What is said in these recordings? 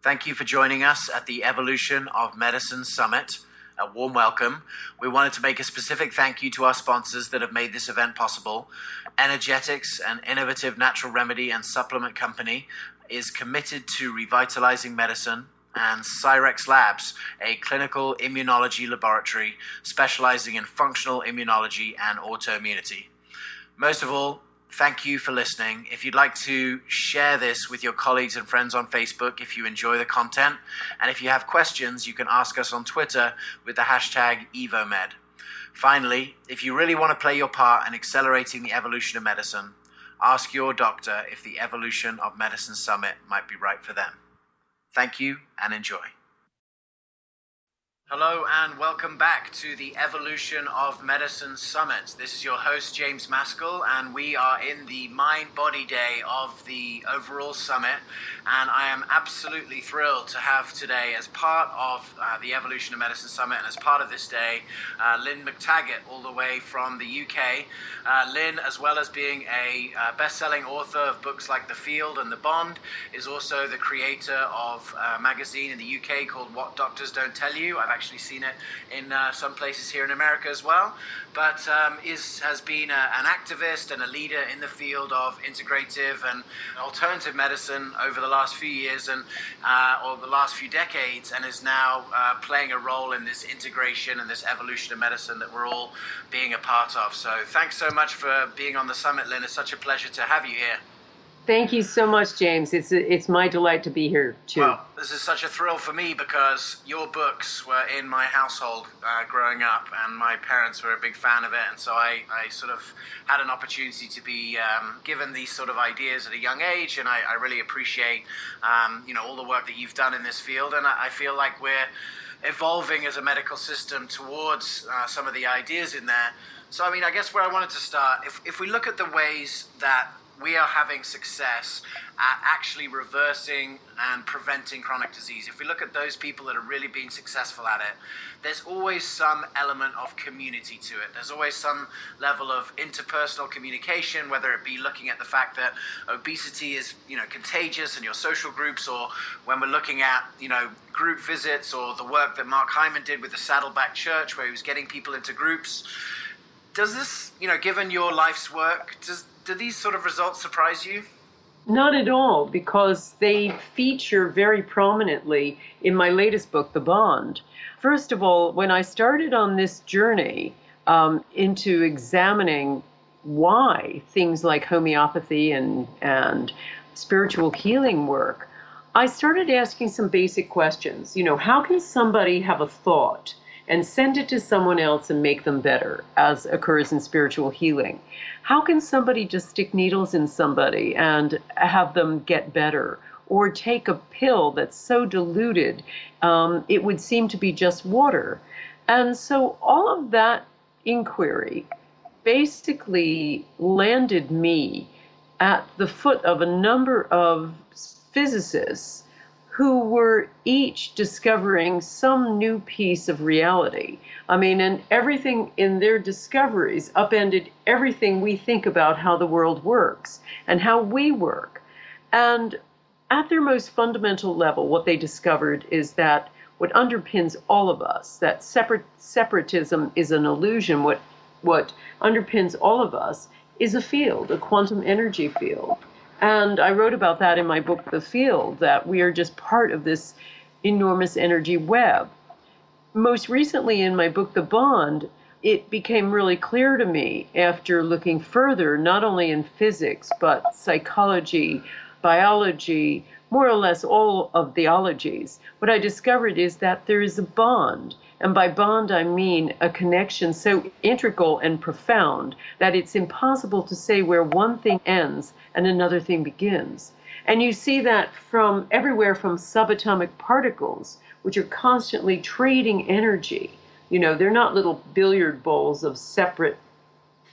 Thank you for joining us at the Evolution of Medicine Summit. A warm welcome. We wanted to make a specific thank you to our sponsors that have made this event possible. Energetics, an innovative natural remedy and supplement company, is committed to revitalizing medicine, and Cyrex Labs, a clinical immunology laboratory specializing in functional immunology and autoimmunity. Most of all, thank you for listening. If you'd like to share this with your colleagues and friends on Facebook if you enjoy the content, and if you have questions, you can ask us on Twitter with the hashtag EvoMed. Finally, if you really want to play your part in accelerating the evolution of medicine, ask your doctor if the Evolution of Medicine Summit might be right for them. Thank you and enjoy. Hello and welcome back to the Evolution of Medicine Summit. This is your host, James Maskell, and we are in the mind-body day of the overall summit. And I am absolutely thrilled to have today, as part of the Evolution of Medicine Summit and as part of this day, Lynne McTaggart, all the way from the UK. Lynne, as well as being a best-selling author of books like The Field and The Bond, is also the creator of a magazine in the UK called What Doctors Don't Tell You. I've actually seen it in some places here in America as well, but has been an activist and a leader in the field of integrative and alternative medicine over the last few years or the last few decades, and is now playing a role in this integration and this evolution of medicine that we're all being a part of. So thanks so much for being on the summit, Lynne. It's such a pleasure to have you here. Thank you so much, James. It's my delight to be here, too. Well, this is such a thrill for me because your books were in my household growing up, and my parents were a big fan of it, and so I sort of had an opportunity to be given these sort of ideas at a young age, and I really appreciate all the work that you've done in this field, and I feel like we're evolving as a medical system towards some of the ideas in there. So, I mean, I guess where I wanted to start, if we look at the ways that we are having success at actually reversing and preventing chronic disease, if we look at those people that are really being successful at it, there's always some element of community to it. There's always some level of interpersonal communication, whether it be looking at the fact that obesity is, contagious in your social groups, or when we're looking at, group visits, or the work that Mark Hyman did with the Saddleback Church, where he was getting people into groups. Does this, given your life's work, do these sort of results surprise you? Not at all, because they feature very prominently in my latest book, The Bond. First of all, when I started on this journey into examining why things like homeopathy and spiritual healing work, I started asking some basic questions. How can somebody have a thought and send it to someone else and make them better, as occurs in spiritual healing? How can somebody just stick needles in somebody and have them get better? Or take a pill that's so diluted, it would seem to be just water. And so all of that inquiry basically landed me at the foot of a number of physicists who were each discovering some new piece of reality. I mean, and everything in their discoveries upended everything we think about how the world works and how we work. And at their most fundamental level, what they discovered is that what underpins all of us, that separatism is an illusion. What underpins all of us is a field, a quantum energy field. And I wrote about that in my book, The Field, that we are just part of this enormous energy web. Most recently in my book, The Bond, it became really clear to me after looking further, not only in physics, but psychology, biology, more or less all of the ologies. What I discovered is that there is a bond. And by bond, I mean a connection so integral and profound that it's impossible to say where one thing ends and another thing begins. And you see that from everywhere from subatomic particles, which are constantly trading energy. They're not little billiard bowls of separate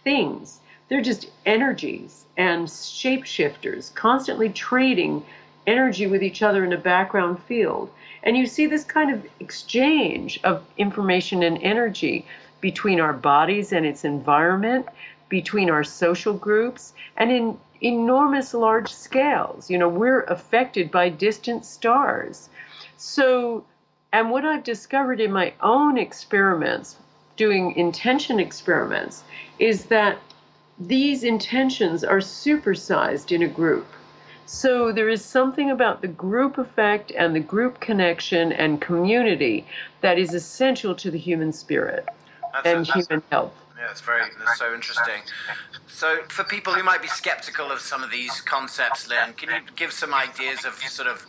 things. They're just energies and shapeshifters constantly trading energy with each other in a background field. And you see this kind of exchange of information and energy between our bodies and its environment, between our social groups, and in enormous large scales. We're affected by distant stars. So, and what I've discovered in my own experiments, doing intention experiments, is that these intentions are supersized in a group. So there is something about the group effect and the group connection and community that is essential to the human spirit and human health. Yeah, that's so interesting. So for people who might be skeptical of some of these concepts, Lynn, can you give some ideas of sort of,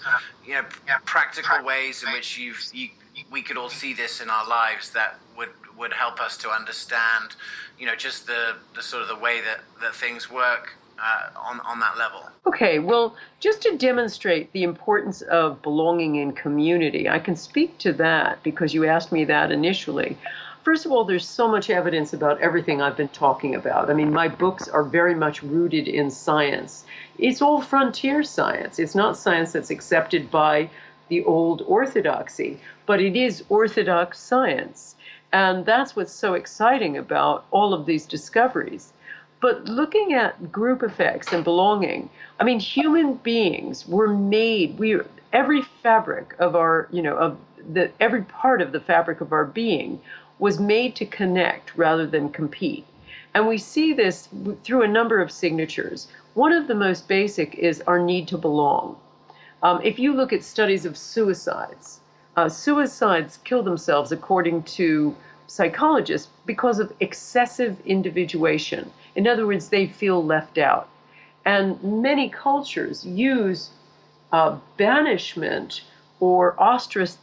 practical ways in which we could all see this in our lives that would help us to understand, just the sort of the way that things work on that level? Okay, well, just to demonstrate the importance of belonging in community, I can speak to that because you asked me that initially. First of all, there's so much evidence about everything I've been talking about. I mean, my books are very much rooted in science. It's all frontier science. It's not science that's accepted by the old orthodoxy, but it is orthodox science. And that's what's so exciting about all of these discoveries. But looking at group effects and belonging, I mean, human beings were made, every fabric of our, every part of the fabric of our being was made to connect rather than compete. And we see this through a number of signatures. One of the most basic is our need to belong. If you look at studies of suicides kill themselves, according to psychologists, because of excessive individuation. In other words, they feel left out. And many cultures use banishment or ostracizing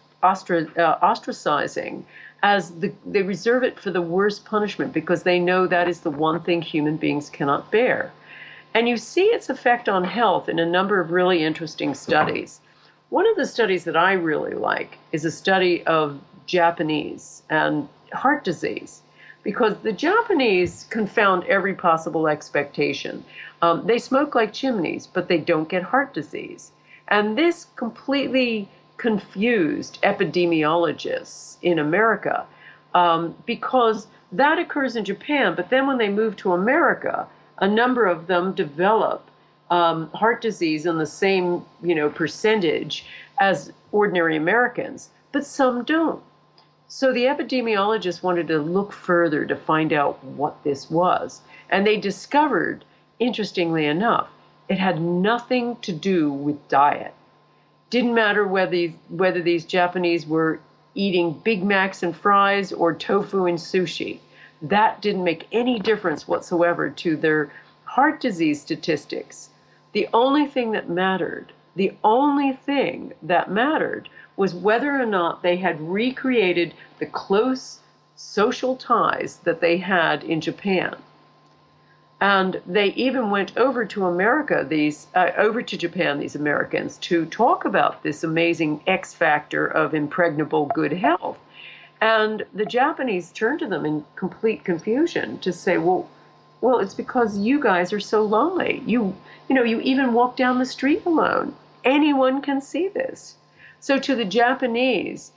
as they reserve it for the worst punishment because they know that is the one thing human beings cannot bear. And you see its effect on health in a number of really interesting studies. One of the studies that I really like is a study of Japanese and heart disease, because the Japanese confound every possible expectation. They smoke like chimneys, but they don't get heart disease. And this completely confused epidemiologists in America because that occurs in Japan, but then when they move to America, a number of them develop heart disease in the same percentage as ordinary Americans, but some don't. So the epidemiologists wanted to look further to find out what this was. And they discovered, interestingly enough, it had nothing to do with diet. Didn't matter whether these Japanese were eating Big Macs and fries or tofu and sushi. That didn't make any difference whatsoever to their heart disease statistics. The only thing that mattered was whether or not they had recreated the close social ties that they had in Japan. And they even went over to Japan, these Americans, to talk about this amazing X factor of impregnable good health. And the Japanese turned to them in complete confusion to say, well, it's because you guys are so lonely. You even walk down the street alone. Anyone can see this. So to the Japanese,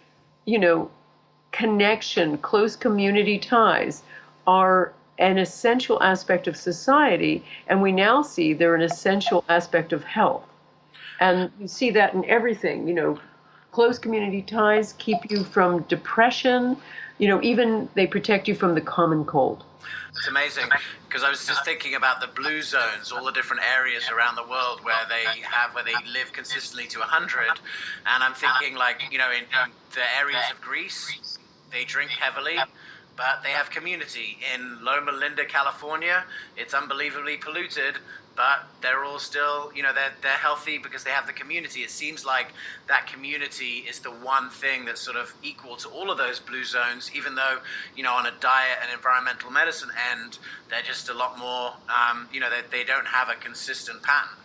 connection, close community ties are an essential aspect of society, and we now see they're an essential aspect of health. And you see that in everything, close community ties keep you from depression, even they protect you from the common cold. It's amazing, because I was just thinking about the blue zones, all the different areas around the world where they live consistently to 100, and I'm thinking in the areas of Greece, they drink heavily, but they have community. In Loma Linda, California, it's unbelievably polluted, but they're all still, they're healthy because they have the community. It seems like that community is the one thing that's sort of equal to all of those blue zones, even though, on a diet and environmental medicine end, they're just a lot more, they don't have a consistent pattern.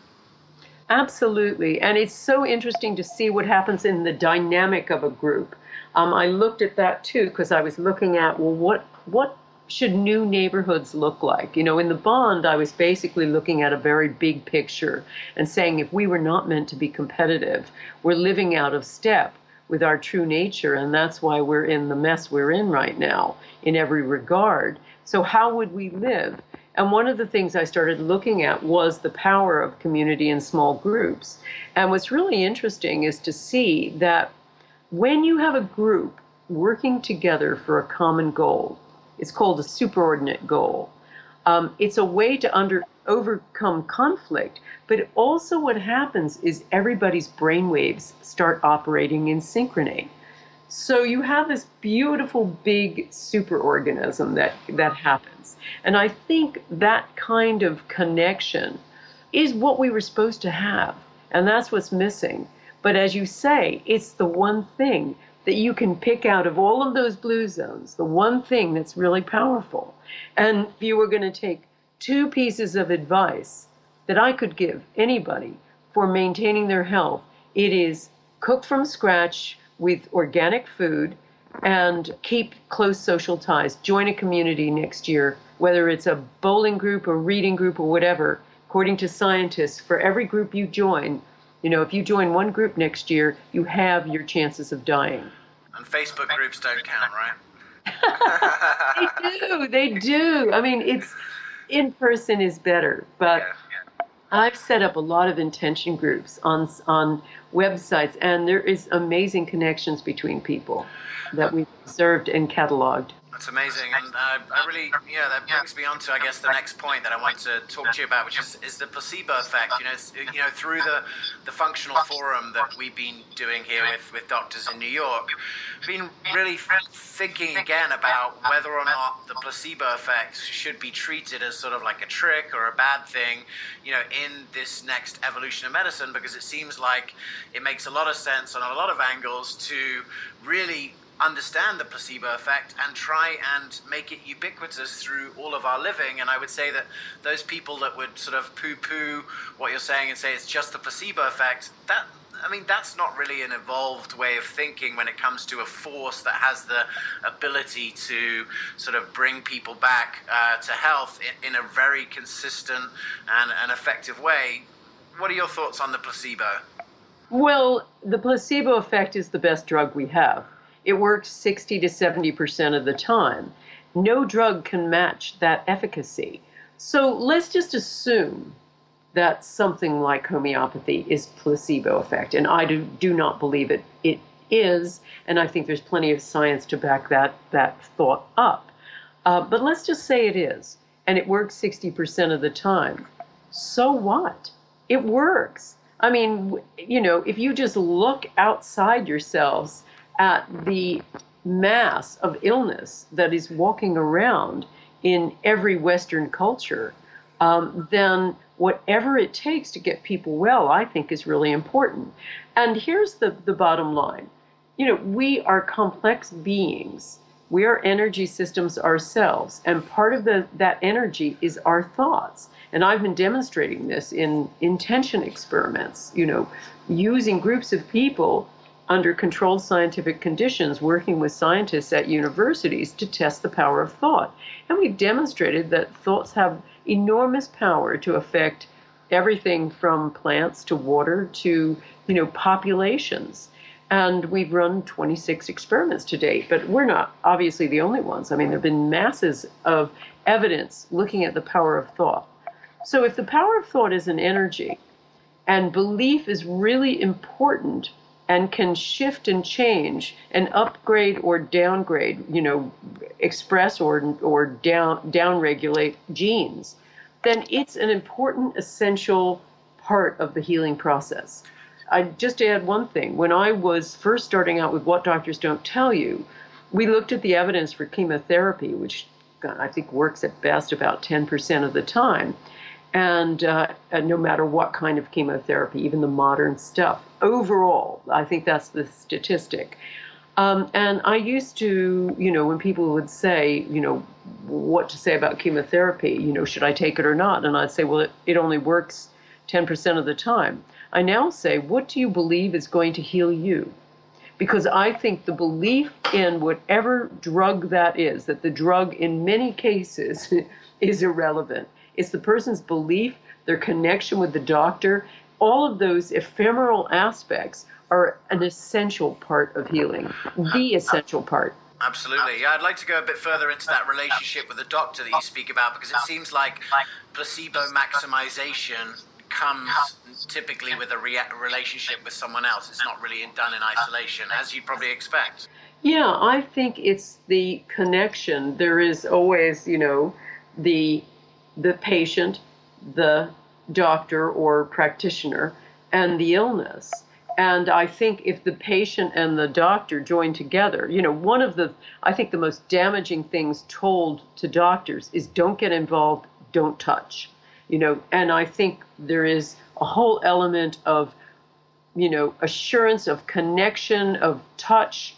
Absolutely. And it's so interesting to see what happens in the dynamic of a group. I looked at that too, because I was looking at, what should new neighborhoods look like? In the Bond, I was basically looking at a very big picture and saying if we were not meant to be competitive, we're living out of step with our true nature, and that's why we're in the mess we're in right now in every regard. So how would we live? And one of the things I started looking at was the power of community in small groups. And what's really interesting is to see that when you have a group working together for a common goal, it's called a superordinate goal. It's a way to overcome conflict, but also what happens is everybody's brainwaves start operating in synchrony. So you have this beautiful big superorganism that happens. And I think that kind of connection is what we were supposed to have. And that's what's missing. But as you say, it's the one thing that you can pick out of all of those blue zones, the one thing that's really powerful. And if you were going to take two pieces of advice that I could give anybody for maintaining their health, it is cook from scratch with organic food and keep close social ties. Join a community next year, whether it's a bowling group or reading group or whatever. According to scientists, for every group you join, if you join one group next year, you have your chances of dying. And Facebook groups don't count, right? They do. I mean, it's in person is better, but I've set up a lot of intention groups on websites, and there is amazing connections between people that we've observed and cataloged. That's amazing, and I really, that brings me on to, I guess, the next point that I want to talk to you about, which is the placebo effect. Through the functional forum that we've been doing here with doctors in New York, been really thinking again about whether or not the placebo effect should be treated as sort of like a trick or a bad thing, in this next evolution of medicine, because it seems like it makes a lot of sense on a lot of angles to really understand the placebo effect and try and make it ubiquitous through all of our living. And I would say that those people that would sort of poo-poo what you're saying and say it's just the placebo effect, that's not really an evolved way of thinking when it comes to a force that has the ability to sort of bring people back to health in a very consistent and effective way. What are your thoughts on the placebo? Well, the placebo effect is the best drug we have. It works 60 to 70% of the time. No drug can match that efficacy. So let's just assume that something like homeopathy is placebo effect. And I do not believe it is, and I think there's plenty of science to back that thought up. But let's just say it is, and it works 60% of the time. So what? It works. I mean, if you just look outside yourselves at the mass of illness that is walking around in every Western culture, then whatever it takes to get people well, I think is really important. And here's the bottom line. We are complex beings. We are energy systems ourselves. And part of that energy is our thoughts. And I've been demonstrating this in intention experiments, using groups of people under controlled scientific conditions, working with scientists at universities to test the power of thought. And we've demonstrated that thoughts have enormous power to affect everything from plants to water to, populations. And we've run 26 experiments to date, but we're not obviously the only ones. I mean, there have been masses of evidence looking at the power of thought. So if the power of thought is an energy, and belief is really important, and can shift and change and upgrade or downgrade, express or down regulate genes, then it's an important, essential part of the healing process. I just add one thing. When I was first starting out with What Doctors Don't Tell You, we looked at the evidence for chemotherapy, which I think works at best about 10% of the time. And no matter what kind of chemotherapy, even the modern stuff, overall, I think that's the statistic. And I used to, when people would say, what to say about chemotherapy, should I take it or not? And I'd say, well, it only works 10% of the time. I now say, what do you believe is going to heal you? Because I think the belief in whatever drug that is, that the drug in many cases is irrelevant. It's the person's belief, their connection with the doctor. All of those ephemeral aspects are an essential part of healing, the essential part. Absolutely. Yeah, I'd like to go a bit further into that relationship with the doctor that you speak about, because it seems like placebo maximization comes typically with a relationship with someone else. It's not really done in isolation, as you'd probably expect. Yeah, I think it's the connection. There is always, the patient, the doctor or practitioner, and the illness. And I think if the patient and the doctor join together, I think the most damaging things told to doctors is don't get involved, don't touch, and I think there is a whole element of, assurance of connection, of touch,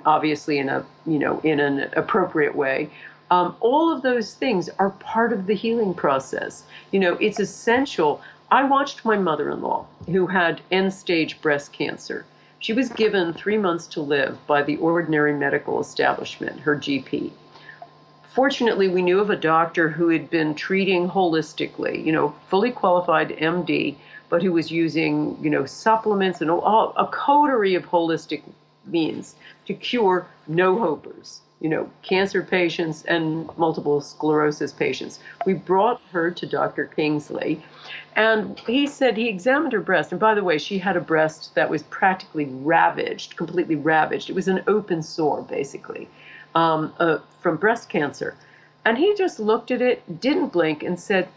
obviously in an appropriate way. All of those things are part of the healing process. It's essential. I watched my mother-in-law, who had end-stage breast cancer. She was given 3 months to live by the ordinary medical establishment, her GP. Fortunately, we knew of a doctor who had been treating holistically, fully qualified MD, but who was using, supplements and a coterie of holistic means to cure no-hopers, cancer patients and multiple sclerosis patients. We brought her to Dr. Kingsley, and he said he examined her breast. And by the way, she had a breast that was practically ravaged, completely ravaged. It was an open sore, basically, from breast cancer. And he just looked at it, didn't blink, and said,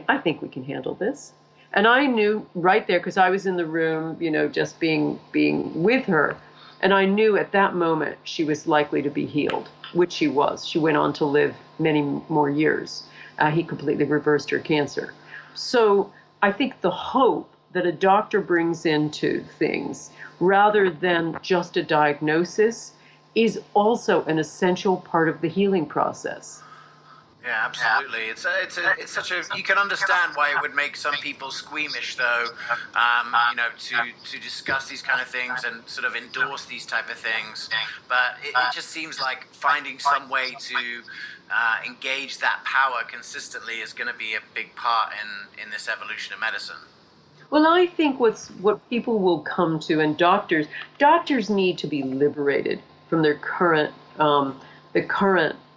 I think we can handle this. And I knew right there, because I was in the room, just being with her. And I knew at that moment she was likely to be healed, which she was. She went on to live many more years. He completely reversed her cancer. So I think the hope that a doctor brings into things, rather than just a diagnosis, is also an essential part of the healing process. Yeah, absolutely. It's such a, you can understand why it would make some people squeamish, though, to discuss these kind of things and sort of endorse these type of things. But it just seems like finding some way to engage that power consistently is going to be a big part in this evolution of medicine. Well, I think what people will come to, and doctors need to be liberated from their current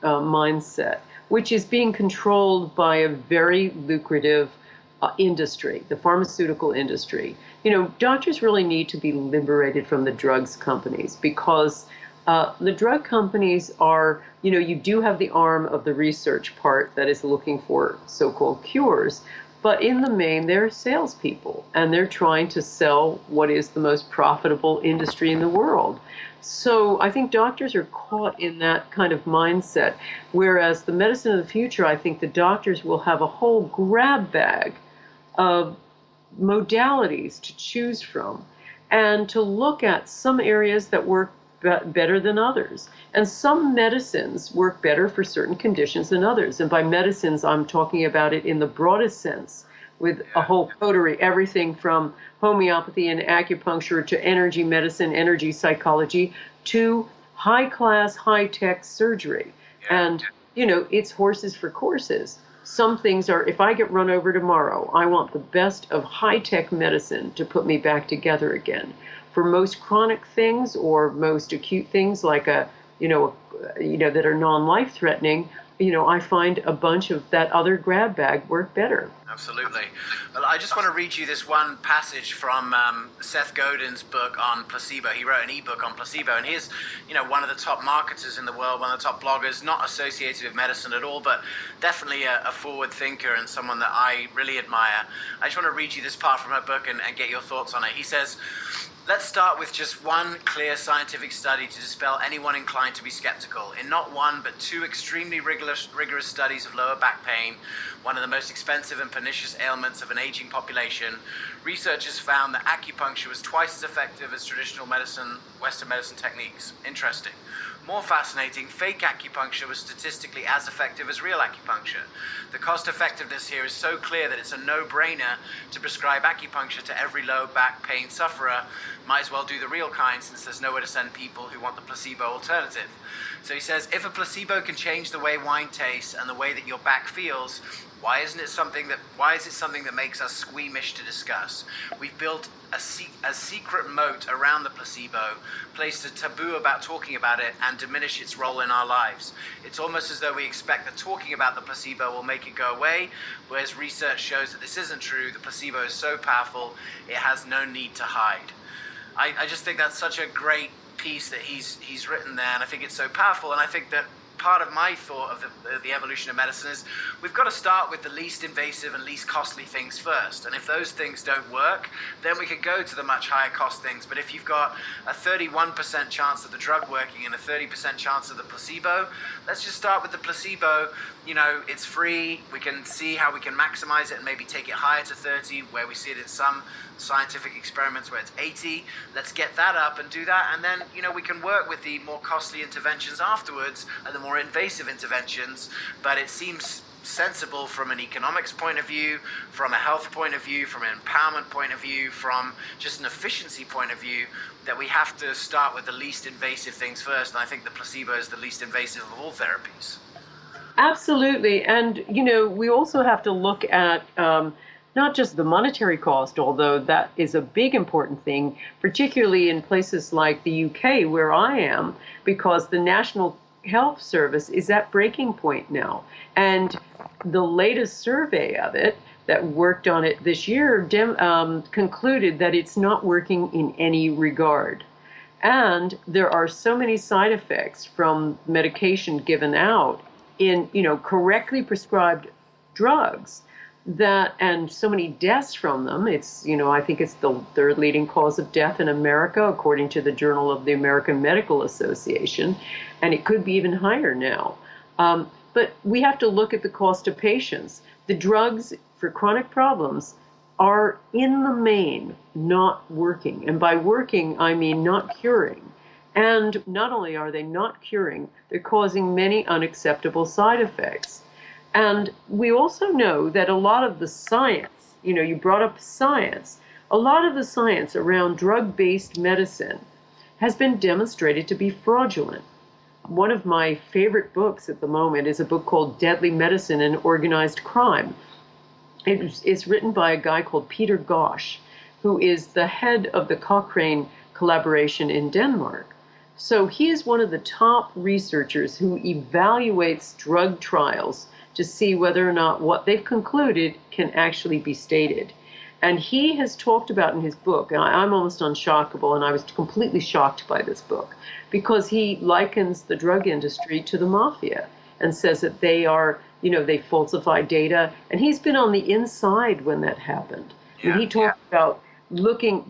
mindset, which is being controlled by a very lucrative industry, the pharmaceutical industry. Doctors really need to be liberated from the drugs companies, because the drug companies are, you do have the arm of the research part that is looking for so-called cures, but in the main, they're salespeople, and they're trying to sell what is the most profitable industry in the world. So I think doctors are caught in that kind of mindset, whereas the medicine of the future, I think the doctors will have a whole grab bag of modalities to choose from, and to look at some areas that work better than others. And some medicines work better for certain conditions than others. And by medicines, I'm talking about it in the broadest sense, with a whole coterie, everything from homeopathy and acupuncture to energy medicine, energy psychology, to high-class, high-tech surgery. And, it's horses for courses. Some things are, if I get run over tomorrow, I want the best of high-tech medicine to put me back together again. For most chronic things or most acute things like that are non-life-threatening, I find a bunch of that other grab bag work better. Absolutely. Well, I just want to read you this one passage from Seth Godin's book on placebo. He wrote an ebook on placebo, and he's, one of the top marketers in the world, one of the top bloggers, not associated with medicine at all, but definitely a forward thinker and someone that I really admire. I just want to read you this part from her book and get your thoughts on it. He says, "Let's start with just one clear scientific study to dispel anyone inclined to be skeptical. In not one, but two extremely rigorous studies of lower back pain, one of the most expensive and pernicious ailments of an aging population, researchers found that acupuncture was twice as effective as traditional medicine, Western medicine techniques. Interesting. More fascinating, fake acupuncture was statistically as effective as real acupuncture. The cost effectiveness here is so clear that it's a no-brainer to prescribe acupuncture to every low back pain sufferer. Might as well do the real kind, since there's nowhere to send people who want the placebo alternative." So he says, if a placebo can change the way wine tastes and the way that your back feels, Why is it something that makes us squeamish to discuss? We've built a secret moat around the placebo, placed a taboo about talking about it, and diminish its role in our lives. It's almost as though we expect that talking about the placebo will make it go away, whereas research shows that this isn't true. The placebo is so powerful, it has no need to hide. I just think that's such a great piece that he's written there, and I think it's so powerful, and I think that part of my thought of the evolution of medicine is we've got to start with the least invasive and least costly things first. And if those things don't work, then we can go to the much higher cost things. But if you've got a 31% chance of the drug working and a 30% chance of the placebo, let's just start with the placebo. You know, it's free. We can see how we can maximize it and maybe take it higher to 30, where we see it in some scientific experiments where it's 80. Let's get that up and do that, and then, you know, we can work with the more costly interventions afterwards and the more invasive interventions. But it seems sensible from an economics point of view, from a health point of view, from an empowerment point of view, from just an efficiency point of view, that we have to start with the least invasive things first. And I think the placebo is the least invasive of all therapies. Absolutely. And, you know, we also have to look at not just the monetary cost, although that is a big important thing, particularly in places like the UK where I am, because the National Health Service is at breaking point now. And the latest survey of it that worked on it this year concluded that it's not working in any regard. And there are so many side effects from medication given out in, you know, correctly prescribed drugs, that, and so many deaths from them. It's, you know, I think it's the third leading cause of death in America, according to the Journal of the American Medical Association, and it could be even higher now. But we have to look at the cost to patients. The drugs for chronic problems are, in the main, not working. And by working, I mean not curing. And not only are they not curing, they're causing many unacceptable side effects. And we also know that a lot of the science, you know, you brought up science, a lot of the science around drug-based medicine has been demonstrated to be fraudulent. One of my favorite books at the moment is a book called Deadly Medicine and Organized Crime. It's written by a guy called Peter Ghosh, who is the head of the Cochrane collaboration in Denmark. So he is one of the top researchers who evaluates drug trials to see whether or not what they've concluded can actually be stated. And he has talked about in his book, and I'm almost unshockable, and I was completely shocked by this book, because he likens the drug industry to the mafia and says that they are, you know, they falsify data. And he's been on the inside when that happened. Yeah, and he talked about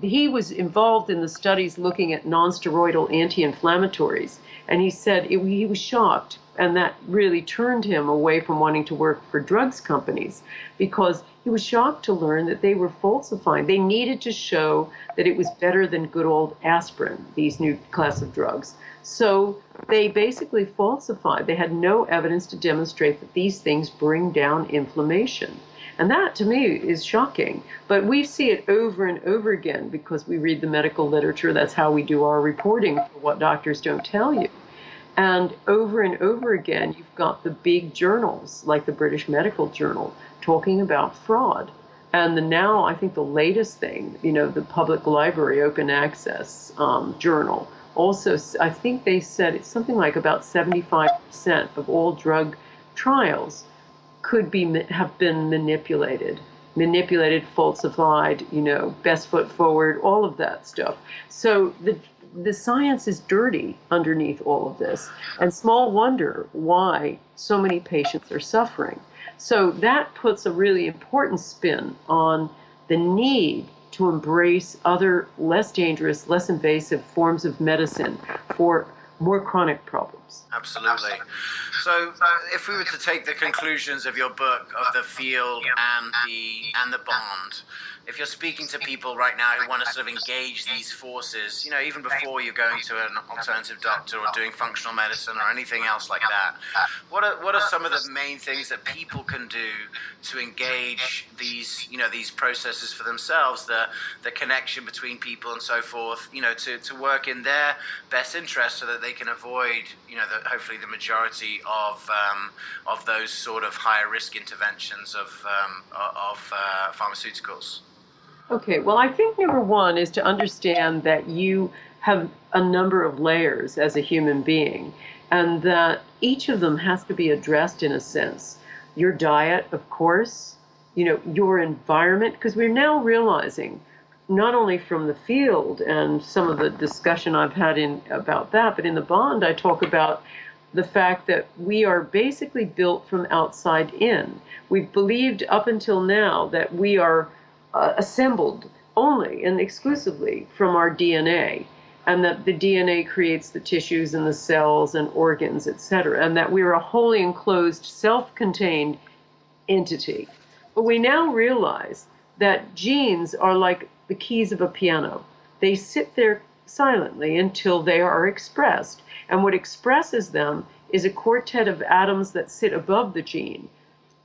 he was involved in the studies looking at non-steroidal anti-inflammatories. And he said he was shocked. And that really turned him away from wanting to work for drugs companies, because he was shocked to learn that they were falsifying. They needed to show that it was better than good old aspirin, these new class of drugs. So they basically falsified. They had no evidence to demonstrate that these things bring down inflammation. And that, to me, is shocking. But we see it over and over again because we read the medical literature. That's how we do our reporting for what doctors don't tell you. And over again, you've got the big journals, like the British Medical Journal, talking about fraud. And now, I think the latest thing, you know, the Public Library Open Access Journal, also, I think they said it's something like about 75% of all drug trials could have been manipulated, falsified, you know, best foot forward, all of that stuff. So the science is dirty underneath all of this, and small wonder why so many patients are suffering. So that puts a really important spin on the need to embrace other less dangerous, less invasive forms of medicine for more chronic problems. Absolutely. So if we were to take the conclusions of your book, of the field and the bond, if you're speaking to people right now who want to sort of engage these forces, you know, even before you're going to an alternative doctor or doing functional medicine or anything else like that, what are some of the main things that people can do to engage these, you know, these processes for themselves, the connection between people and so forth, you know, to work in their best interest so that they can avoid, you know, hopefully the majority of those sort of higher risk interventions of pharmaceuticals? Okay, well, I think number one is to understand that you have a number of layers as a human being, and that each of them has to be addressed in a sense. Your diet, of course, you know, your environment, because we're now realizing, not only from the field and some of the discussion I've had about that, but in the bond I talk about the fact that we are basically built from outside in. We've believed up until now that we are assembled only and exclusively from our DNA, and that the DNA creates the tissues and the cells and organs, etc., and that we're a wholly enclosed, self-contained entity. But we now realize that genes are like the keys of a piano. They sit there silently until they are expressed, and what expresses them is a quartet of atoms that sit above the gene,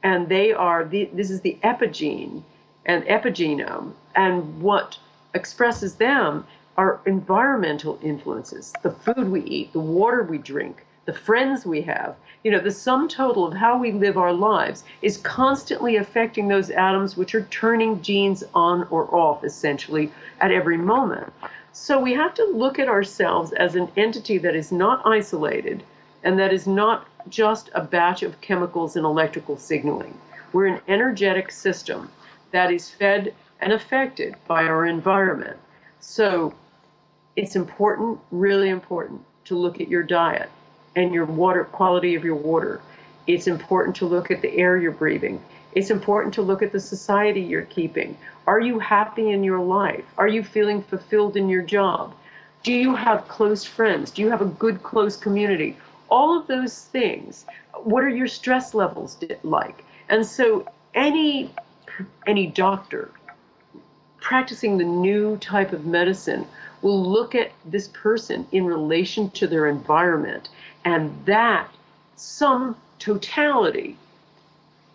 and this is the epigene and epigenome, and what expresses them are environmental influences, the food we eat, the water we drink, the friends we have. You know, the sum total of how we live our lives is constantly affecting those atoms, which are turning genes on or off, essentially, at every moment. So we have to look at ourselves as an entity that is not isolated, and that is not just a batch of chemicals and electrical signaling. We're an energetic system that is fed and affected by our environment. So it's important, really important, to look at your diet and your water, quality of your water. It's important to look at the air you're breathing. It's important to look at the society you're keeping. Are you happy in your life? Are you feeling fulfilled in your job? Do you have close friends? Do you have a good, close community? All of those things. What are your stress levels like? And so any doctor practicing the new type of medicine will look at this person in relation to their environment, and that some totality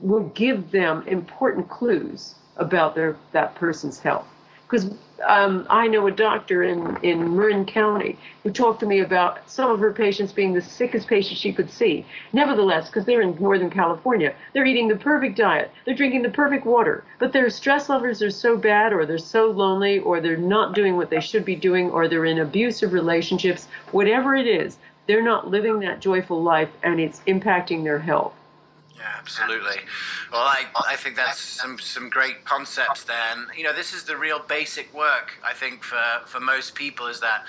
will give them important clues about that person's health. Because I know a doctor in Marin County who talked to me about some of her patients being the sickest patients she could see. Nevertheless, because they're in Northern California, they're eating the perfect diet, they're drinking the perfect water, but their stress levels are so bad, or they're so lonely, or they're not doing what they should be doing, or they're in abusive relationships, whatever it is, they're not living that joyful life, and it's impacting their health. Yeah, absolutely. Well, I think that's some great concepts there. And, you know, this is the real basic work, I think, for most people, is that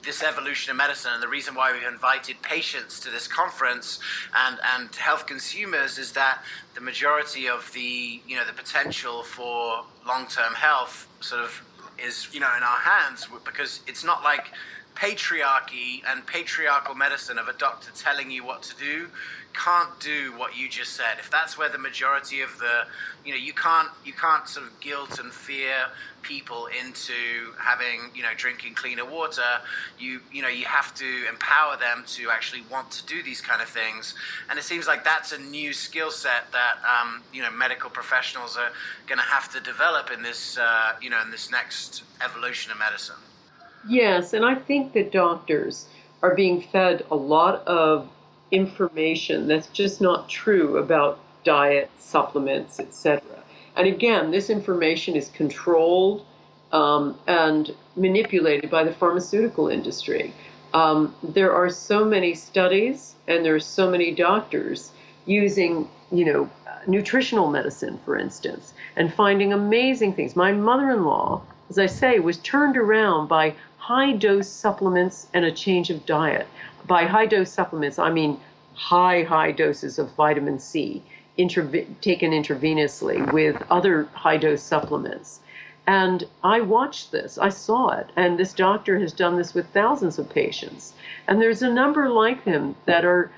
this evolution of medicine, and the reason why we've invited patients to this conference and health consumers is that the majority of the potential for long-term health sort of is, you know, in our hands, because it's not like patriarchy and patriarchal medicine of a doctor telling you what to do can't do what you just said. If that's where the majority of the, you know, you can't sort of guilt and fear people into having, you know, drinking cleaner water. You have to empower them to actually want to do these kind of things. And it seems like that's a new skill set that medical professionals are going to have to develop in this in this next evolution of medicine. Yes, and I think that doctors are being fed a lot of information that's just not true about diet, supplements, etc. And again, this information is controlled and manipulated by the pharmaceutical industry. There are so many studies, and there are so many doctors using, nutritional medicine, for instance, and finding amazing things. My mother-in-law, as I say, was turned around by high-dose supplements and a change of diet. By high-dose supplements, I mean high doses of vitamin C taken intravenously with other high-dose supplements. And I watched this, I saw it, and this doctor has done this with thousands of patients. And there's a number like him that are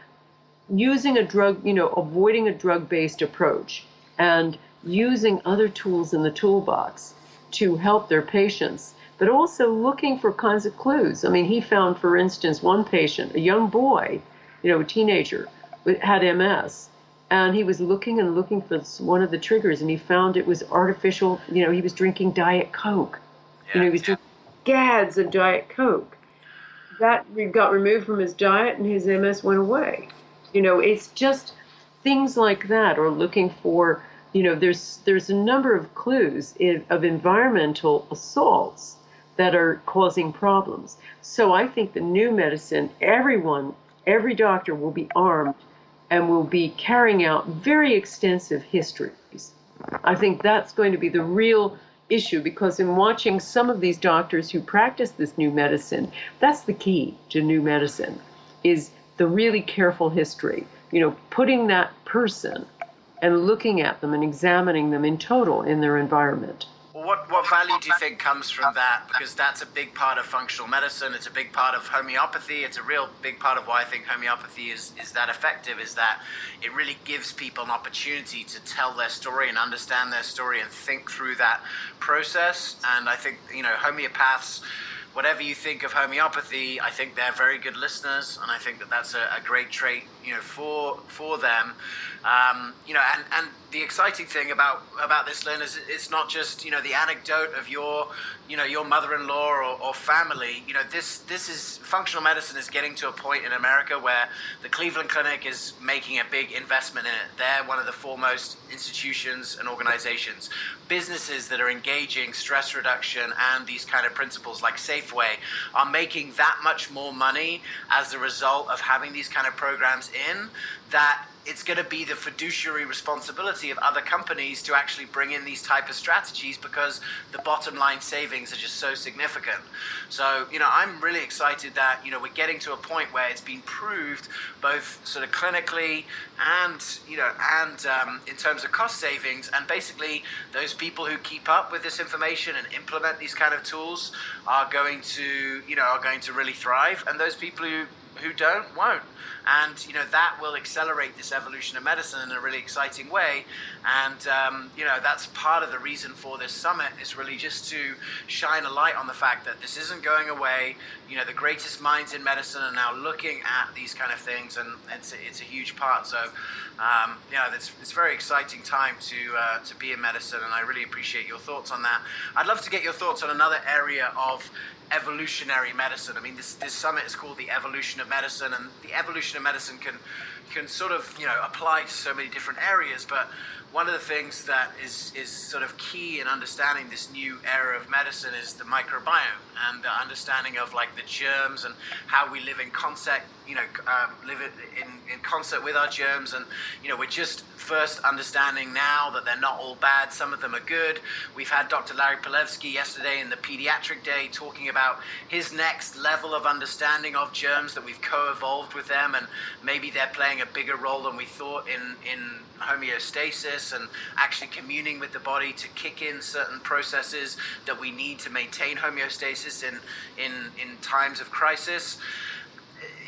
using a drug, avoiding a drug-based approach and using other tools in the toolbox. to help their patients, but also looking for kinds of clues. I mean, he found, for instance, one patient, a young boy, a teenager, had MS. And he was looking and looking for one of the triggers, and he found it was artificial. He was drinking Diet Coke. He was drinking gads of Diet Coke. That got removed from his diet, and his MS went away. It's just things like that, or looking for, there's a number of clues of environmental assaults that are causing problems. So I think the new medicine, every doctor will be armed and will be carrying out very extensive histories. I think that's going to be the real issue, because in watching some of these doctors who practice this new medicine, that's the key to new medicine, is the really careful history. Putting that person and looking at them and examining them in total in their environment. Well, what value do you think comes from that? Because that's a big part of functional medicine. It's a big part of homeopathy. It's a real big part of why I think homeopathy is that effective, is that it really gives people an opportunity to tell their story and understand their story and think through that process. And I think, homeopaths, whatever you think of homeopathy, I think they're very good listeners, and I think that that's a great trait, for them. And the exciting thing about this, Lynne, is it's not just, the anecdote of your mother-in-law or family. This is functional medicine is getting to a point in America where the Cleveland Clinic is making a big investment in it. They're one of the foremost institutions and organizations. Businesses that are engaging stress reduction and these kind of principles like Safeway are making that much more money as a result of having these kind of programs in, that it's going to be the fiduciary responsibility of other companies to actually bring in these type of strategies, because the bottom line savings are just so significant. So, I'm really excited that, we're getting to a point where it's been proved both sort of clinically and in terms of cost savings. And basically those people who keep up with this information and implement these kind of tools are going to really thrive. And those people who don't, won't. And, that will accelerate this evolution of medicine in a really exciting way. And, that's part of the reason for this summit, is really just to shine a light on the fact that this isn't going away. The greatest minds in medicine are now looking at these kind of things, and it's a huge part. So, it's a very exciting time to be in medicine, and I really appreciate your thoughts on that. I'd love to get your thoughts on another area of evolutionary medicine. I mean, this summit is called the Evolution of Medicine, and the evolution of medicine can sort of apply to so many different areas. But one of the things that is sort of key in understanding this new era of medicine is the microbiome, and the understanding of like the germs and how we live in concert, in concert with our germs. And we're just first understanding now that they're not all bad. Some of them are good. We've had Dr. Larry Palevsky yesterday in the Pediatric Day talking about his next level of understanding of germs, that we've co-evolved with them, and maybe they're playing a bigger role than we thought in homeostasis and actually communing with the body to kick in certain processes that we need to maintain homeostasis in times of crisis.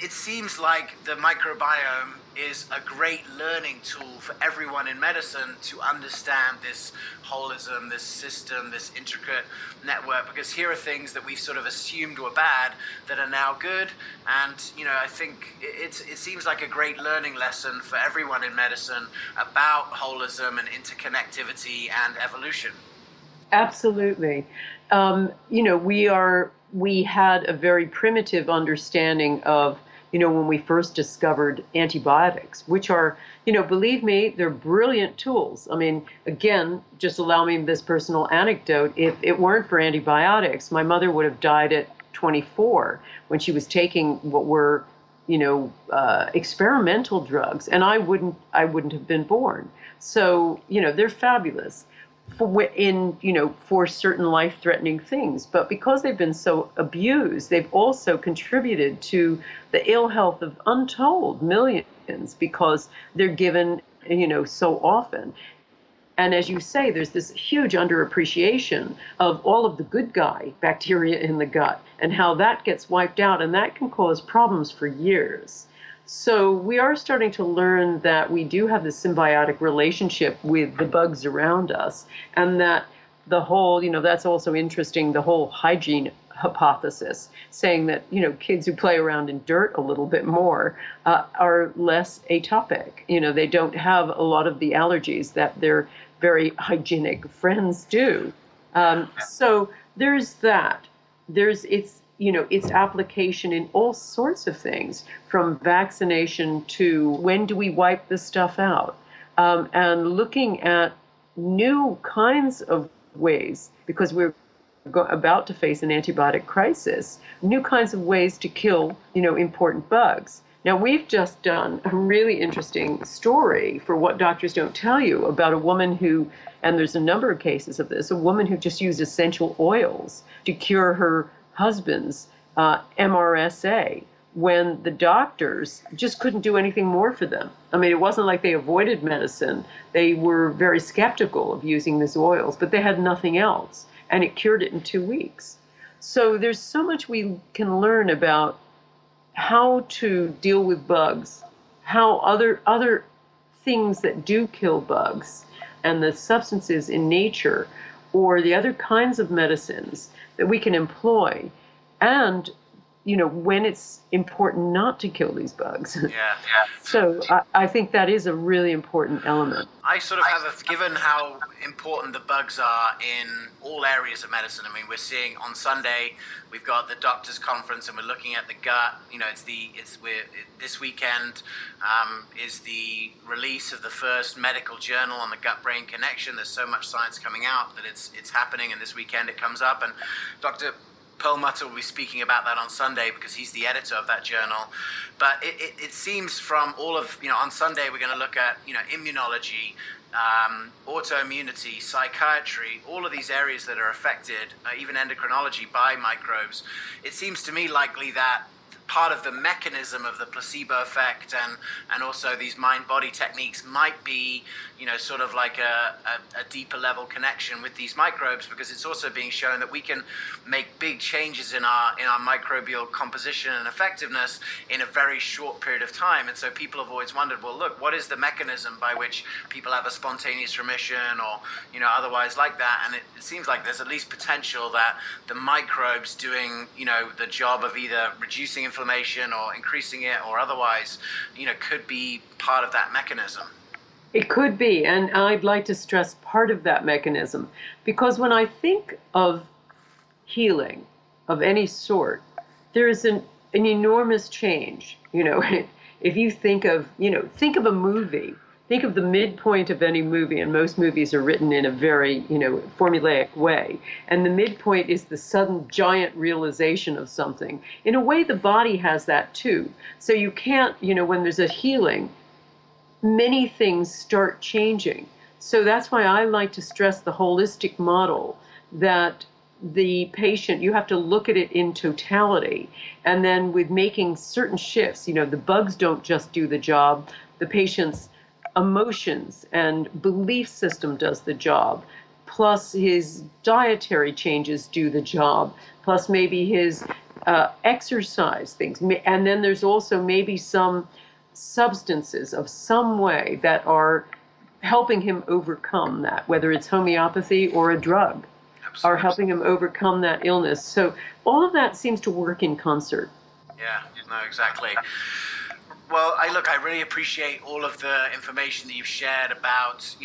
It seems like the microbiome is a great learning tool for everyone in medicine to understand this holism, this system, this intricate network, because here are things that we've sort of assumed were bad that are now good. And, I think it seems like a great learning lesson for everyone in medicine about holism and interconnectivity and evolution. Absolutely. We had a very primitive understanding of, when we first discovered antibiotics, which are, believe me, they're brilliant tools. I mean, again, just allow me this personal anecdote. If it weren't for antibiotics, my mother would have died at 24 when she was taking what were, experimental drugs, and I wouldn't have been born. So, they're fabulous for certain life-threatening things. But because they've been so abused, they've also contributed to the ill health of untold millions, because they're given, so often. And as you say, there's this huge underappreciation of all of the good guy bacteria in the gut and how that gets wiped out, and that can cause problems for years. So we are starting to learn that we do have this symbiotic relationship with the bugs around us, and that the whole, that's also interesting, the whole hygiene hypothesis, saying that, kids who play around in dirt a little bit more are less atopic. They don't have a lot of the allergies that their very hygienic friends do. So there's that. Its application in all sorts of things, from vaccination to when do we wipe this stuff out, and looking at new kinds of ways, because we're about to face an antibiotic crisis, new kinds of ways to kill, important bugs. Now, we've just done a really interesting story for What Doctors Don't Tell You about a woman who, and there's a number of cases of this, a woman who just used essential oils to cure her husband's MRSA, when the doctors just couldn't do anything more for them. I mean, it wasn't like they avoided medicine. They were very skeptical of using these oils, but they had nothing else, and it cured it in 2 weeks. So there's so much we can learn about how to deal with bugs, how other things that do kill bugs, and the substances in nature, or the other kinds of medicines that we can employ, and when it's important not to kill these bugs. Yeah. So I think that is a really important element. I sort of have given how important the bugs are in all areas of medicine. I mean, we're seeing on Sunday, we've got the doctors' conference, and we're looking at the gut. This weekend is the release of the first medical journal on the gut-brain connection. There's so much science coming out that it's happening, and this weekend it comes up. And Dr. Perlmutter will be speaking about that on Sunday because he's the editor of that journal. But it seems from all of, on Sunday we're going to look at, immunology, autoimmunity, psychiatry, all of these areas that are affected, even endocrinology, by microbes. It seems to me likely that part of the mechanism of the placebo effect and also these mind-body techniques might be, sort of like a deeper level connection with these microbes, because it's also being shown that we can make big changes in our microbial composition and effectiveness in a very short period of time. And so people have always wondered, well, look, what is the mechanism by which people have a spontaneous remission or, otherwise like that? And it seems like there's at least potential that the microbes doing, the job of either reducing inflammation or increasing it or otherwise, could be part of that mechanism. It could be, and I'd like to stress part of that mechanism, because when I think of healing of any sort, there is an enormous change. If you think of a movie, think of the midpoint of any movie, and most movies are written in a very, formulaic way. And the midpoint is the sudden giant realization of something. In a way, the body has that too. So you can't, when there's a healing, many things start changing. So that's why I like to stress the holistic model, that the patient, you have to look at it in totality. And then with making certain shifts, the bugs don't just do the job, the patient's emotions and belief system does the job, plus his dietary changes do the job, plus maybe his exercise things. And then there's also maybe some substances of some way that are helping him overcome that, whether it's homeopathy or a drug. Absolutely. Are helping him overcome that illness. So all of that seems to work in concert. Yeah, no, exactly. Well, I really appreciate all of the information that you've shared about,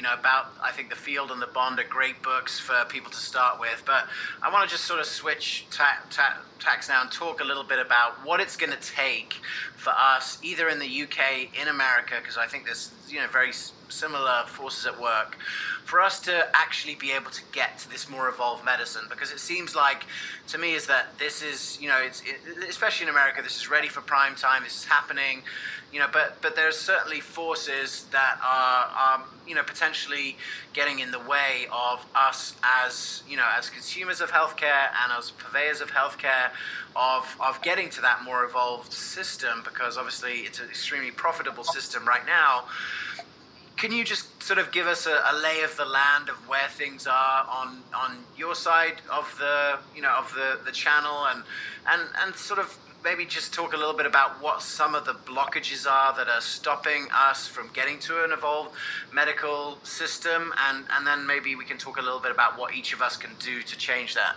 I think The Field and The Bond are great books for people to start with. But I want to just sort of switch tacks now and talk a little bit about what it's going to take for us, either in the UK, in America, because I think there's, very similar forces at work, for us to actually be able to get to this more evolved medicine. Because it seems like, to me, is that this is, especially in America, this is ready for prime time, this is happening, but there's certainly forces that are potentially getting in the way of us as, as consumers of healthcare and as purveyors of healthcare, of getting to that more evolved system, because obviously it's an extremely profitable system right now. Can you just sort of give us a lay of the land of where things are on your side of the the channel, and sort of maybe just talk a little bit about what some of the blockages are that are stopping us from getting to an evolved medical system, and then maybe we can talk a little bit about what each of us can do to change that.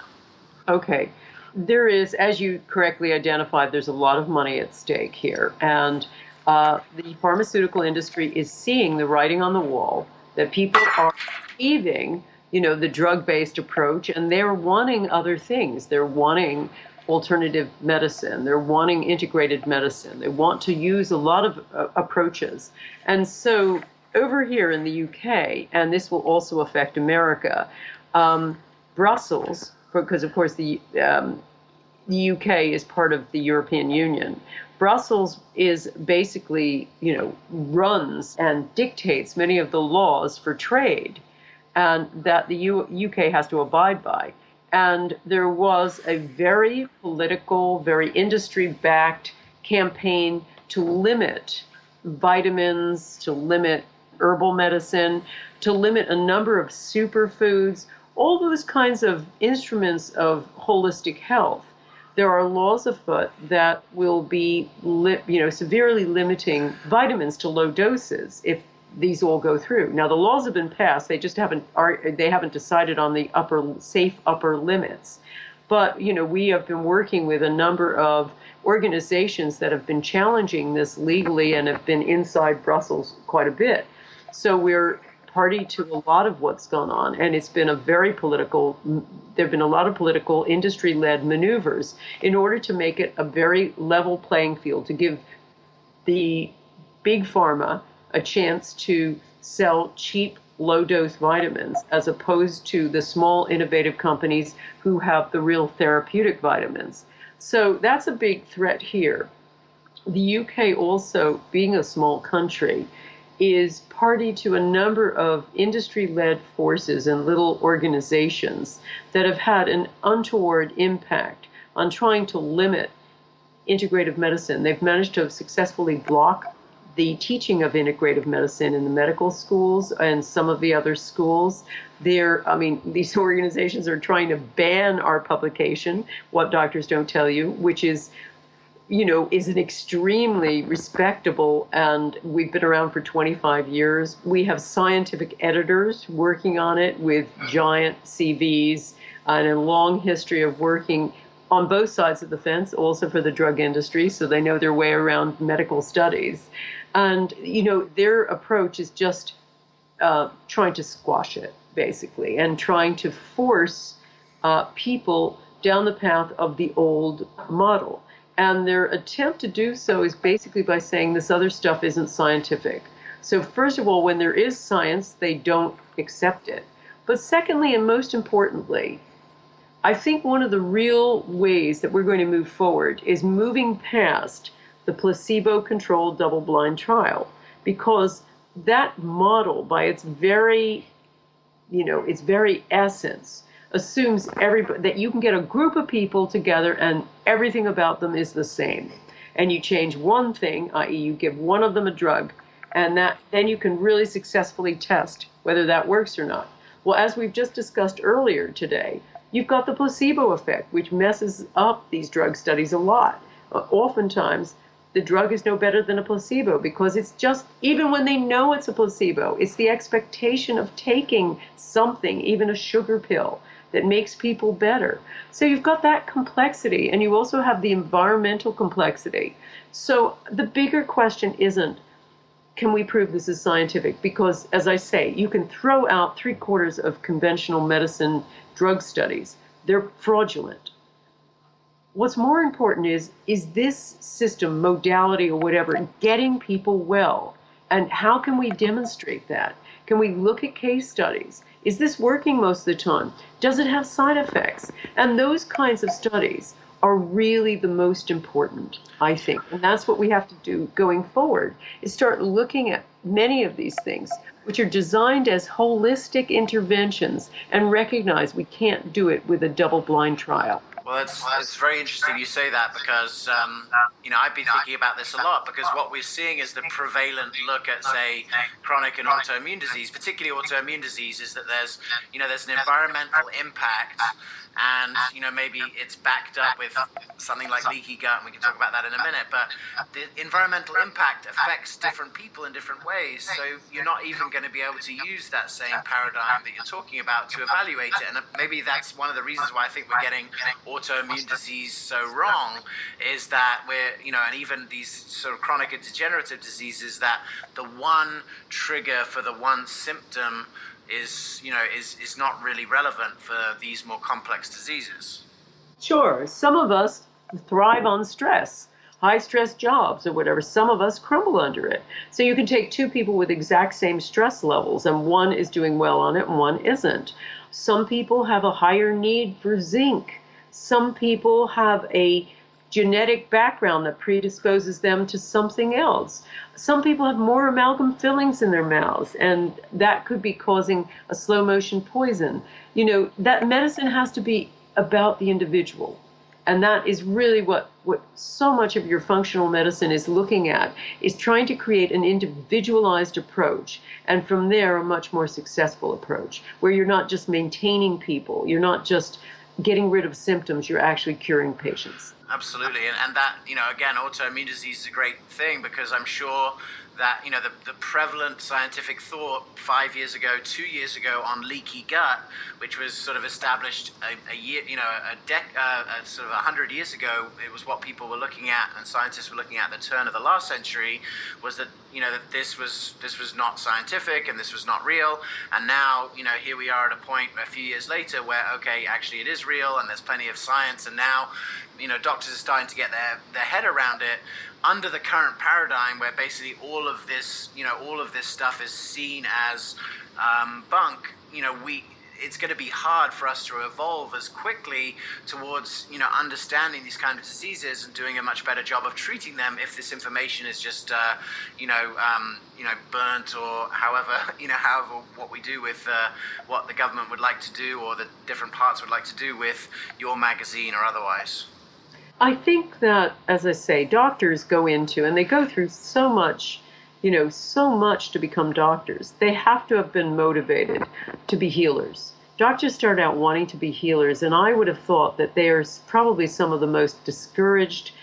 Okay. There is, as you correctly identified, there's a lot of money at stake here. And the pharmaceutical industry is seeing the writing on the wall that people are leaving, the drug-based approach, and they're wanting other things. They're wanting alternative medicine. They're wanting integrated medicine. They want to use a lot of approaches. And so over here in the UK, and this will also affect America, Brussels, because of course the UK is part of the European Union. Brussels is basically, runs and dictates many of the laws for trade, and that the UK has to abide by. And there was a very political, very industry-backed campaign to limit vitamins, to limit herbal medicine, to limit a number of superfoods, all those kinds of instruments of holistic health. There are laws afoot that will be, severely limiting vitamins to low doses if these all go through. Now, the laws have been passed; they just haven't decided on the safe upper limits. But we have been working with a number of organizations that have been challenging this legally and have been inside Brussels quite a bit. So we're party to a lot of what's gone on, and it's been there have been a lot of political industry-led maneuvers in order to make it a very level playing field, to give the big pharma a chance to sell cheap, low-dose vitamins, as opposed to the small, innovative companies who have the real therapeutic vitamins. So that's a big threat here. The UK also, being a small country, is party to a number of industry-led forces and little organizations that have had an untoward impact on trying to limit integrative medicine. They've managed to successfully block the teaching of integrative medicine in the medical schools and some of the other schools. These organizations are trying to ban our publication, What Doctors Don't Tell You, which is an extremely respectable, and we've been around for 25 years. We have scientific editors working on it with giant CVs and a long history of working on both sides of the fence, also for the drug industry, so they know their way around medical studies. And, their approach is just trying to squash it, basically, and trying to force people down the path of the old model. And their attempt to do so is basically by saying this other stuff isn't scientific. So first of all, when there is science, they don't accept it. But secondly, and most importantly, I think one of the real ways that we're going to move forward is moving past the placebo-controlled double-blind trial, because that model, by its very essence, assumes that you can get a group of people together and everything about them is the same. And you change one thing, i.e. you give one of them a drug, and then you can really successfully test whether that works or not. Well, as we've just discussed earlier today, you've got the placebo effect, which messes up these drug studies a lot. Oftentimes, the drug is no better than a placebo, because it's just, even when they know it's a placebo, it's the expectation of taking something, even a sugar pill, that makes people better. So you've got that complexity, and you also have the environmental complexity. So the bigger question isn't, can we prove this is scientific? Because, as I say, you can throw out 3/4 of conventional medicine drug studies. They're fraudulent. What's more important is this system, modality or whatever, getting people well? And how can we demonstrate that? Can we look at case studies? Is this working most of the time? Does it have side effects? And those kinds of studies are really the most important, I think. And that's what we have to do going forward, is start looking at many of these things, which are designed as holistic interventions, and recognize we can't do it with a double-blind trial. Well, it's very interesting you say that, because I've been thinking about this a lot, because what we're seeing is the prevalent look at, say, chronic and autoimmune disease, particularly autoimmune disease, is that there's an environmental impact and maybe it's backed up with something like leaky gut, and we can talk about that in a minute, but the environmental impact affects different people in different ways, so you're not even going to be able to use that same paradigm that you're talking about to evaluate it. And maybe that's one of the reasons why I think we're getting autoimmune disease so wrong, is that we're, and even these sort of chronic and degenerative diseases, that the one trigger for the one symptom is not really relevant for these more complex diseases. Sure, some of us thrive on stress, high stress jobs or whatever. Some of us crumble under it. So you can take two people with exact same stress levels, and one is doing well on it and one isn't. Some people have a higher need for zinc. Some people have a genetic background that predisposes them to something else. Some people have more amalgam fillings in their mouths, and that could be causing a slow motion poison. That medicine has to be about the individual. And that is really what so much of your functional medicine is looking at, is trying to create an individualized approach. And from there, a much more successful approach, where you're not just maintaining people, you're not just getting rid of symptoms, you're actually curing patients. Absolutely. And that, again, autoimmune disease is a great thing, because I'm sure that, the prevalent scientific thought 5 years ago, 2 years ago on leaky gut, which was sort of established a year, sort of 100 years ago, it was what people were looking at and scientists were looking at the turn of the last century, was that, that this was not scientific and this was not real. And now, here we are at a point a few years later where, okay, actually it is real and there's plenty of science, and now, doctors are starting to get their head around it under the current paradigm, where basically all of this stuff is seen as bunk. It's going to be hard for us to evolve as quickly towards understanding these kind of diseases and doing a much better job of treating them if this information is just burnt, or however what we do with what the government would like to do, or the different parts would like to do with your magazine or otherwise. I think that, as I say, doctors go into, and they go through so much to become doctors. They have to have been motivated to be healers. Doctors start out wanting to be healers, and I would have thought that they are probably some of the most discouraged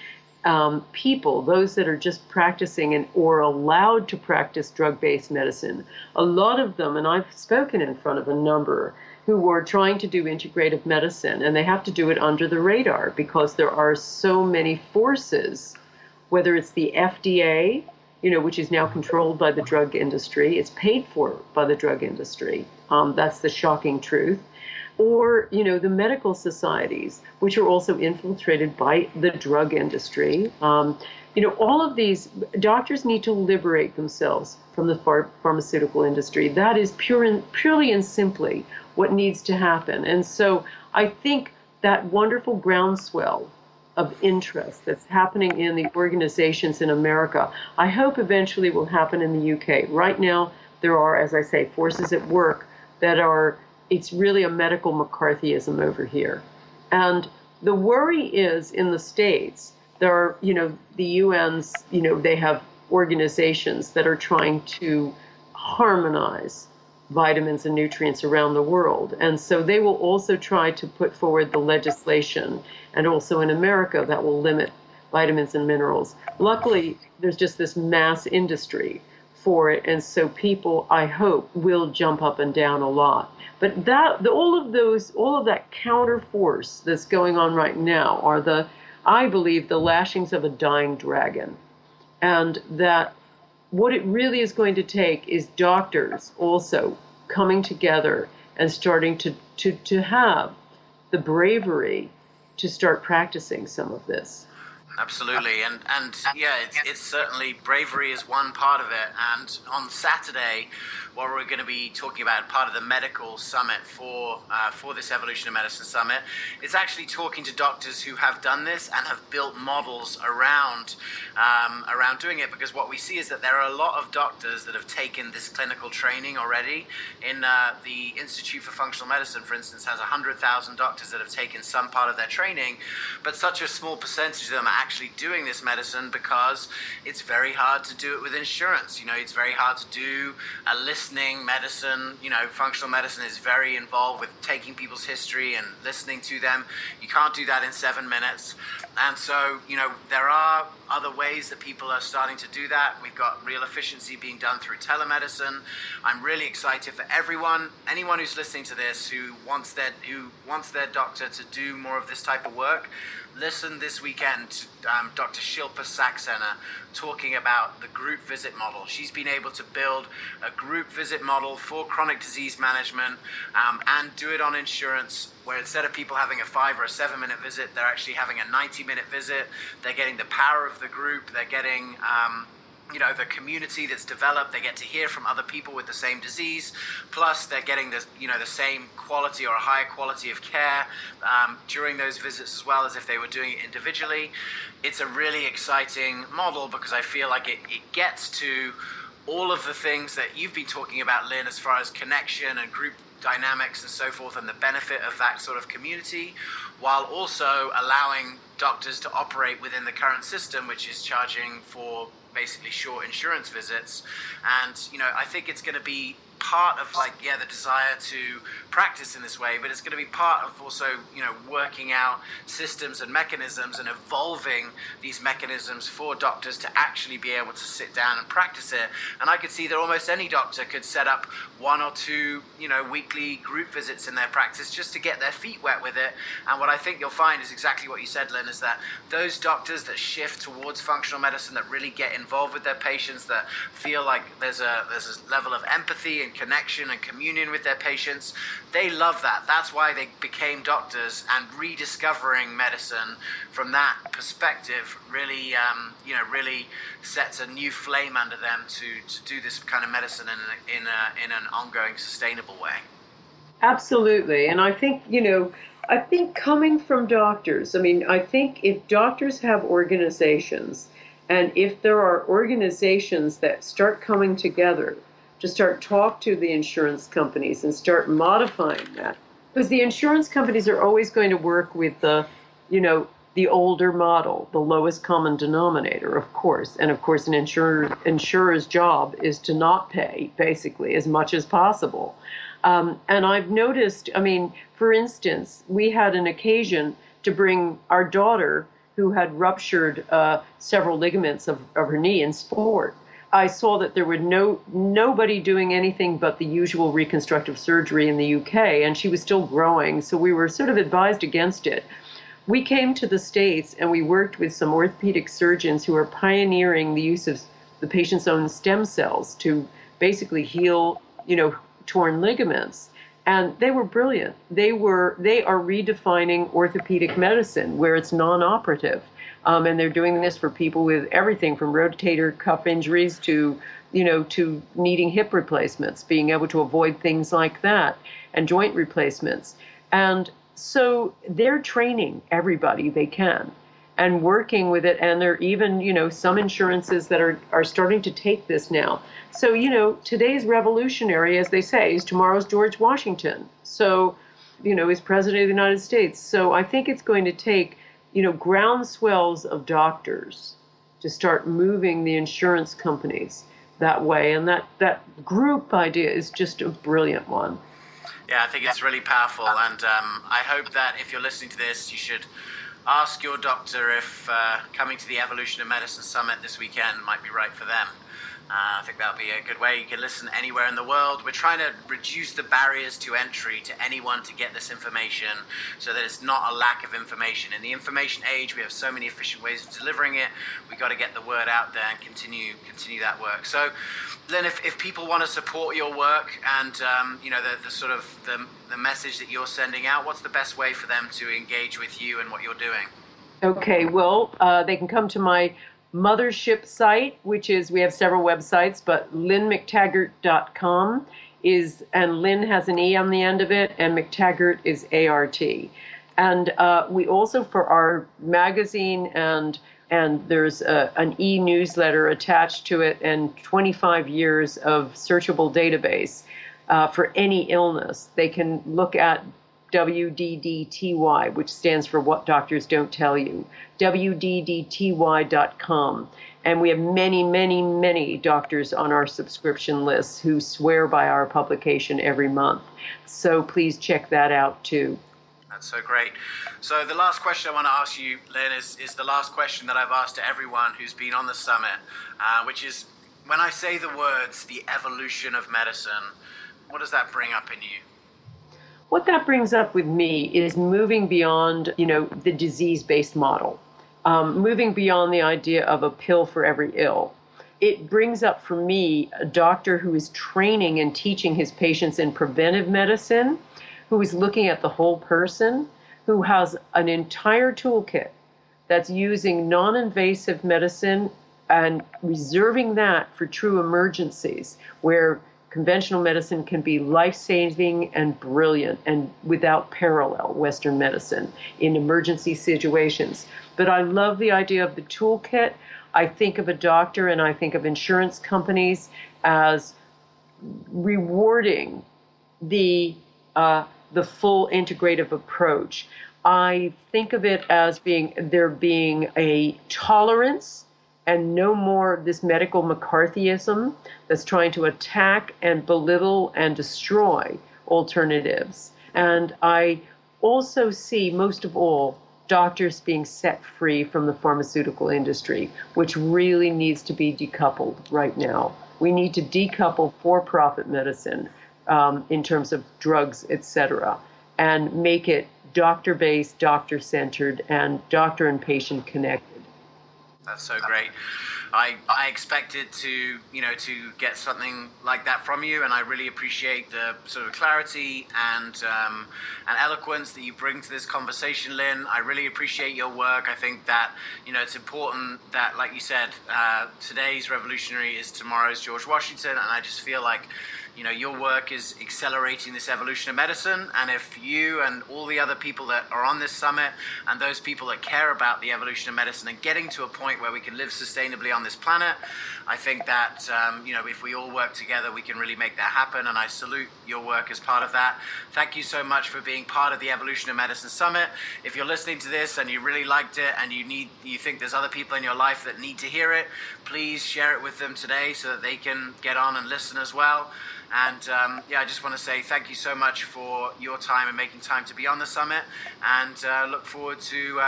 people, those that are just practicing or allowed to practice drug-based medicine. A lot of them, and I've spoken in front of a number, who were trying to do integrative medicine, and they have to do it under the radar because there are so many forces, whether it's the FDA, which is now controlled by the drug industry, it's paid for by the drug industry. That's the shocking truth. Or, the medical societies, which are also infiltrated by the drug industry. All of these, doctors need to liberate themselves from the pharmaceutical industry. That is purely and simply what needs to happen. And so I think that wonderful groundswell of interest that's happening in the organizations in America, I hope eventually will happen in the UK. Right now, there are, as I say, forces at work that it's really a medical McCarthyism over here. And the worry is, in the States, there are, the UN's, they have organizations that are trying to harmonize vitamins and nutrients around the world. And so they will also try to put forward the legislation, and also in America, that will limit vitamins and minerals. Luckily, there's just this mass industry for it, and so people, I hope, will jump up and down a lot. But all of that counter force that's going on right now are I believe, the lashings of a dying dragon. And that what it really is going to take is doctors also coming together and starting to have the bravery to start practicing some of this. Absolutely, and yeah, it's certainly, bravery is one part of it. And on Saturday, what we're going to be talking about, part of the medical summit for this Evolution of Medicine Summit, is actually talking to doctors who have done this and have built models around doing it. Because what we see is that there are a lot of doctors that have taken this clinical training already. In the Institute for Functional Medicine, for instance, has 100,000 doctors that have taken some part of their training, but such a small percentage of them are actually doing this medicine, because it's very hard to do it with insurance. It's very hard to do a listening medicine. Functional medicine is very involved with taking people's history and listening to them. You can't do that in 7 minutes. And so, there are other ways that people are starting to do that. We've got real efficiency being done through telemedicine. I'm really excited for anyone who's listening to this who wants their doctor to do more of this type of work. Listen this weekend to Dr. Shilpa Saxena talking about the group visit model. She's been able to build a group visit model for chronic disease management and do it on insurance, where instead of people having a 5 or a 7 minute visit, they're actually having a 90-minute visit. They're getting the power of the group. They're getting the community that's developed. They get to hear from other people with the same disease. Plus, they're getting the same quality or a higher quality of care during those visits as well as if they were doing it individually. It's a really exciting model because I feel like it gets to all of the things that you've been talking about, Lynn, as far as connection and group dynamics and so forth, and the benefit of that sort of community, while also allowing doctors to operate within the current system, which is charging for basically short insurance visits. And I think it's going to be part of the desire to practice in this way, but it's going to be part of also working out systems and mechanisms and evolving these mechanisms for doctors to actually be able to sit down and practice it. And I could see that almost any doctor could set up 1 or 2 weekly group visits in their practice just to get their feet wet with it. And what I think you'll find is exactly what you said, Lynn, is that those doctors that shift towards functional medicine, that really get involved with their patients, that feel like there's a level of empathy and connection and communion with their patients, they love that. That's why they became doctors, and rediscovering medicine from that perspective really sets a new flame under them to do this kind of medicine in an ongoing, sustainable way. Absolutely. And I think, coming from doctors, I think if doctors have organizations, and if there are organizations that start coming together to start talk to the insurance companies and start modifying that, because the insurance companies are always going to work with the older model, the lowest common denominator, of course. And of course, an insurer's job is to not pay, basically, as much as possible. And I've noticed, for instance, we had an occasion to bring our daughter, who had ruptured several ligaments of her knee in sport. I saw that there were nobody doing anything but the usual reconstructive surgery in the UK, and she was still growing, so we were sort of advised against it. We came to the States and we worked with some orthopedic surgeons who are pioneering the use of the patient's own stem cells to basically heal, torn ligaments. And they were brilliant. They are redefining orthopedic medicine where it's non-operative. And they're doing this for people with everything from rotator cuff injuries to needing hip replacements, being able to avoid things like that, and joint replacements. And so they're training everybody they can and working with it. And there are even, some insurances that are starting to take this now. So, today's revolutionary, as they say, is tomorrow's George Washington. So, is President of the United States. So I think it's going to take groundswells of doctors to start moving the insurance companies that way. And that group idea is just a brilliant one. Yeah, I think it's really powerful. And I hope that if you're listening to this, you should ask your doctor if coming to the Evolution of Medicine Summit this weekend might be right for them. I think that'll be a good way. You can listen anywhere in the world. We're trying to reduce the barriers to entry to anyone to get this information so that it's not a lack of information. In the information age, we have so many efficient ways of delivering it. We've got to get the word out there and continue that work. So, Lynn, if people want to support your work and the sort of the message that you're sending out, what's the best way for them to engage with you and what you're doing? Okay, well, they can come to my mothership site, which is, we have several websites, but lynnmctaggart.com and Lynn has an E on the end of it, and McTaggart is A-R-T. And we also, for our magazine, and there's an e-newsletter attached to it, and 25 years of searchable database for any illness. They can look at WDDTY, which stands for What Doctors Don't Tell You, WDDTY.com. And we have many, many, many doctors on our subscription lists who swear by our publication every month. So please check that out too. That's so great. So the last question I want to ask you, Lynne, is the last question that I've asked to everyone who's been on the summit, which is, when I say the words, the evolution of medicine, what does that bring up in you? What that brings up with me is moving beyond, the disease-based model, moving beyond the idea of a pill for every ill. It brings up for me a doctor who is training and teaching his patients in preventive medicine, who is looking at the whole person, who has an entire toolkit that's using non-invasive medicine and reserving that for true emergencies where conventional medicine can be life-saving and brilliant and without parallel, Western medicine, in emergency situations. But I love the idea of the toolkit. I think of a doctor and I think of insurance companies as rewarding the full integrative approach. I think of it as there being a tolerance and no more of this medical McCarthyism that's trying to attack and belittle and destroy alternatives. And I also see, most of all, doctors being set free from the pharmaceutical industry, which really needs to be decoupled right now. We need to decouple for-profit medicine in terms of drugs, etc., and make it doctor-based, doctor-centered, and doctor and patient connected. That's so great. I expected to get something like that from you, and I really appreciate the sort of clarity and eloquence that you bring to this conversation, Lynne. I really appreciate your work. I think that it's important that, like you said, today's revolutionary is tomorrow's George Washington, and I just feel like your work is accelerating this evolution of medicine. And if you and all the other people that are on this summit and those people that care about the evolution of medicine and getting to a point where we can live sustainably on this planet, I think that, if we all work together, we can really make that happen. And I salute your work as part of that. Thank you so much for being part of the Evolution of Medicine Summit. If you're listening to this and you really liked it and you think there's other people in your life that need to hear it, please share it with them today so that they can get on and listen as well. And I just want to say thank you so much for your time and making time to be on the summit, and look forward to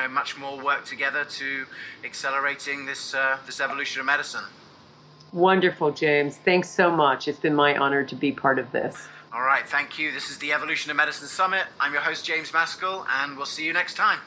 much more work together to accelerating this evolution of medicine. Wonderful, James. Thanks so much. It's been my honor to be part of this. All right, thank you. This is the Evolution of Medicine Summit. I'm your host, James Maskell, and we'll see you next time.